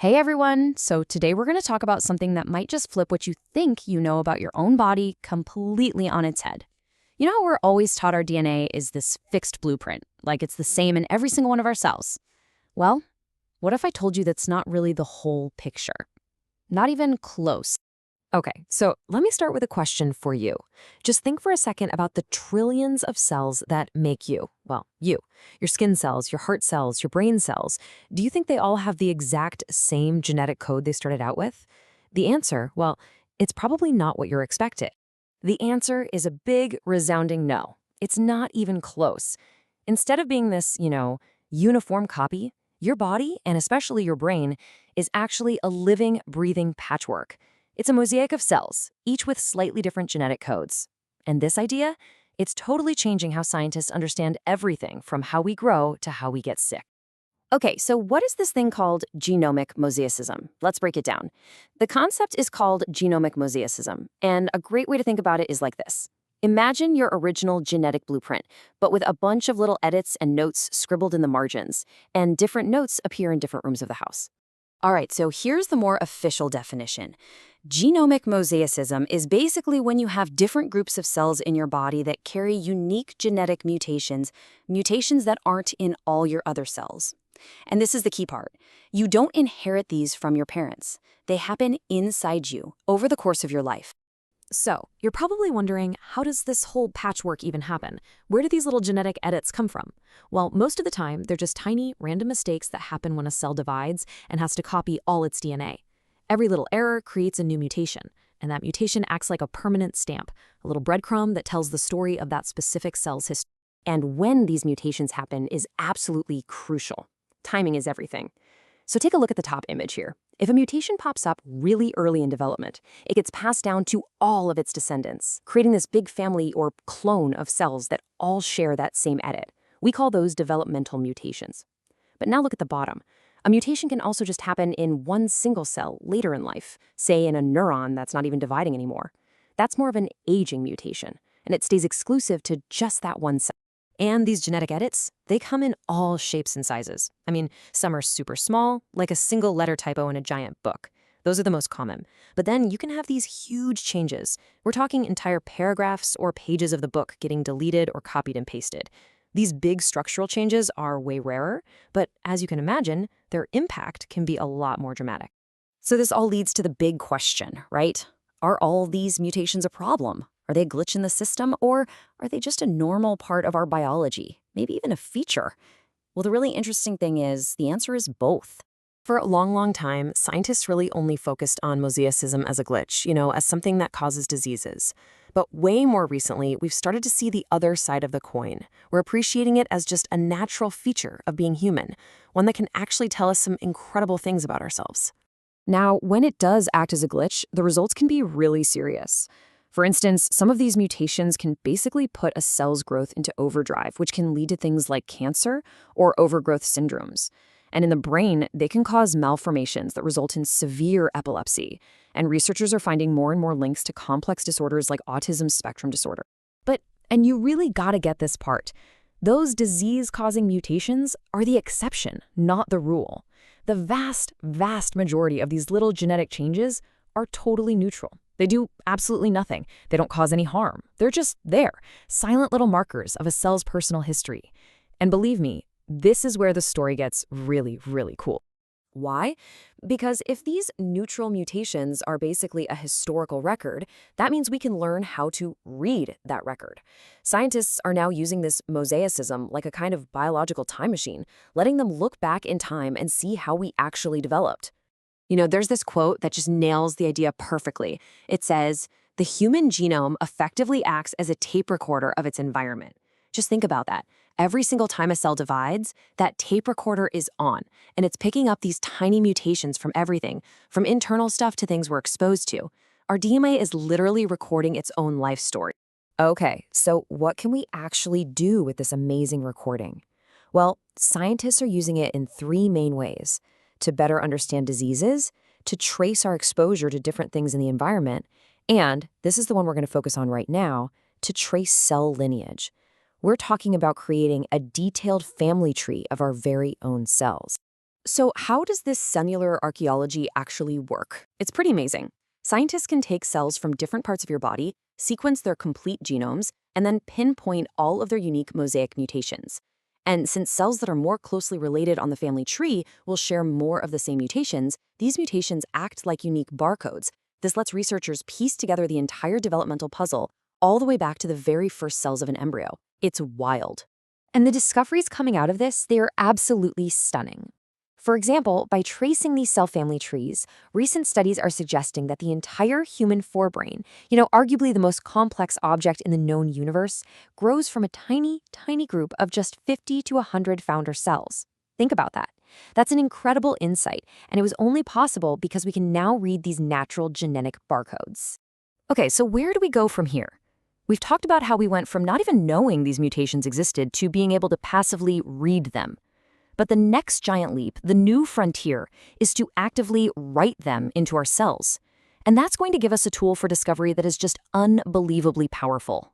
Hey everyone! So today we're going to talk about something that might just flip what you think you know about your own body completely on its head. You know how we're always taught our DNA is this fixed blueprint, like it's the same in every single one of our cells? Well, what if I told you that's not really the whole picture? Not even close. Okay, so let me start with a question for you. Just think for a second about the trillions of cells that make you. Well, you. Your skin cells, your heart cells, your brain cells. Do you think they all have the exact same genetic code they started out with? The answer, well, it's probably not what you're expecting. The answer is a big, resounding no. It's not even close. Instead of being this, uniform copy, your body, and especially your brain, is actually a living, breathing patchwork. It's a mosaic of cells, each with slightly different genetic codes. And this idea, it's totally changing how scientists understand everything from how we grow to how we get sick. Okay, so what is this thing called genomic mosaicism? Let's break it down. The concept is called genomic mosaicism, and a great way to think about it is like this. Imagine your original genetic blueprint, but with a bunch of little edits and notes scribbled in the margins, and different notes appear in different rooms of the house. All right, so here's the more official definition. Genomic mosaicism is basically when you have different groups of cells in your body that carry unique genetic mutations that aren't in all your other cells. And this is the key part. You don't inherit these from your parents. They happen inside you over the course of your life. So, you're probably wondering, how does this whole patchwork even happen? Where do these little genetic edits come from? Well, most of the time, they're just tiny, random mistakes that happen when a cell divides and has to copy all its DNA. Every little error creates a new mutation, and that mutation acts like a permanent stamp, a little breadcrumb that tells the story of that specific cell's history. And when these mutations happen is absolutely crucial. Timing is everything. So take a look at the top image here. If a mutation pops up really early in development, it gets passed down to all of its descendants, creating this big family or clone of cells that all share that same edit. We call those developmental mutations. But now look at the bottom. A mutation can also just happen in one single cell later in life, say in a neuron that's not even dividing anymore. That's more of an aging mutation, and it stays exclusive to just that one cell. And these genetic edits, they come in all shapes and sizes. I mean, some are super small, like a single letter typo in a giant book. Those are the most common. But then you can have these huge changes. We're talking entire paragraphs or pages of the book getting deleted or copied and pasted. These big structural changes are way rarer, but as you can imagine, their impact can be a lot more dramatic. So this all leads to the big question, right? Are all these mutations a problem? Are they a glitch in the system, or are they just a normal part of our biology, maybe even a feature? Well, the really interesting thing is the answer is both. For a long, long time, scientists really only focused on mosaicism as a glitch, as something that causes diseases. But way more recently, we've started to see the other side of the coin. We're appreciating it as just a natural feature of being human, one that can actually tell us some incredible things about ourselves. Now, when it does act as a glitch, the results can be really serious. For instance, some of these mutations can basically put a cell's growth into overdrive, which can lead to things like cancer or overgrowth syndromes. And in the brain, they can cause malformations that result in severe epilepsy. And researchers are finding more and more links to complex disorders like autism spectrum disorder. And you really gotta get this part. Those disease-causing mutations are the exception, not the rule. The vast, vast majority of these little genetic changes are totally neutral. They do absolutely nothing. They don't cause any harm. They're just there, silent little markers of a cell's personal history. And believe me, this is where the story gets really, really cool. Why? Because if these neutral mutations are basically a historical record, that means we can learn how to read that record. Scientists are now using this mosaicism like a kind of biological time machine, letting them look back in time and see how we actually developed. There's this quote that just nails the idea perfectly. It says, "The human genome effectively acts as a tape recorder of its environment." Just think about that. Every single time a cell divides, that tape recorder is on, and it's picking up these tiny mutations from everything, from internal stuff to things we're exposed to. Our DNA is literally recording its own life story. Okay, so what can we actually do with this amazing recording? Well, scientists are using it in three main ways: to better understand diseases, to trace our exposure to different things in the environment, and, this is the one we're going to focus on right now, to trace cell lineage. We're talking about creating a detailed family tree of our very own cells. So how does this cellular archaeology actually work? It's pretty amazing. Scientists can take cells from different parts of your body, sequence their complete genomes, and then pinpoint all of their unique mosaic mutations. And since cells that are more closely related on the family tree will share more of the same mutations, these mutations act like unique barcodes. This lets researchers piece together the entire developmental puzzle, all the way back to the very first cells of an embryo. It's wild. And the discoveries coming out of this, they are absolutely stunning. For example, by tracing these cell family trees, recent studies are suggesting that the entire human forebrain, arguably the most complex object in the known universe, grows from a tiny, tiny group of just 50 to 100 founder cells. Think about that. That's an incredible insight, and it was only possible because we can now read these natural genetic barcodes. Okay, so where do we go from here? We've talked about how we went from not even knowing these mutations existed to being able to passively read them. But the next giant leap, the new frontier, is to actively write them into our cells. And that's going to give us a tool for discovery that is just unbelievably powerful.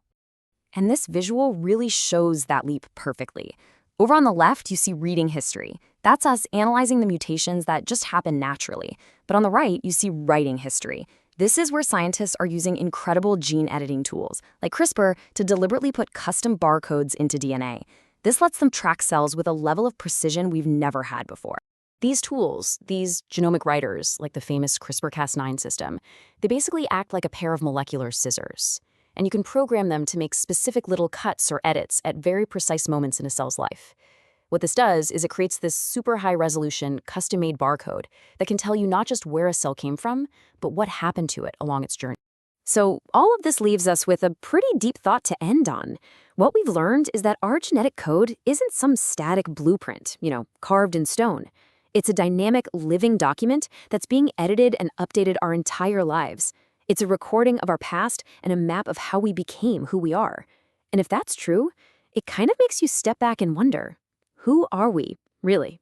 And this visual really shows that leap perfectly. Over on the left, you see reading history. That's us analyzing the mutations that just happen naturally. But on the right, you see writing history. This is where scientists are using incredible gene editing tools, like CRISPR, to deliberately put custom barcodes into DNA. This lets them track cells with a level of precision we've never had before. These tools, these genomic writers, like the famous CRISPR-Cas9 system, they basically act like a pair of molecular scissors. And you can program them to make specific little cuts or edits at very precise moments in a cell's life. What this does is it creates this super high-resolution, custom-made barcode that can tell you not just where a cell came from, but what happened to it along its journey. So all of this leaves us with a pretty deep thought to end on. What we've learned is that our genetic code isn't some static blueprint, carved in stone. It's a dynamic, living document that's being edited and updated our entire lives. It's a recording of our past and a map of how we became who we are. And if that's true, it kind of makes you step back and wonder, who are we, really?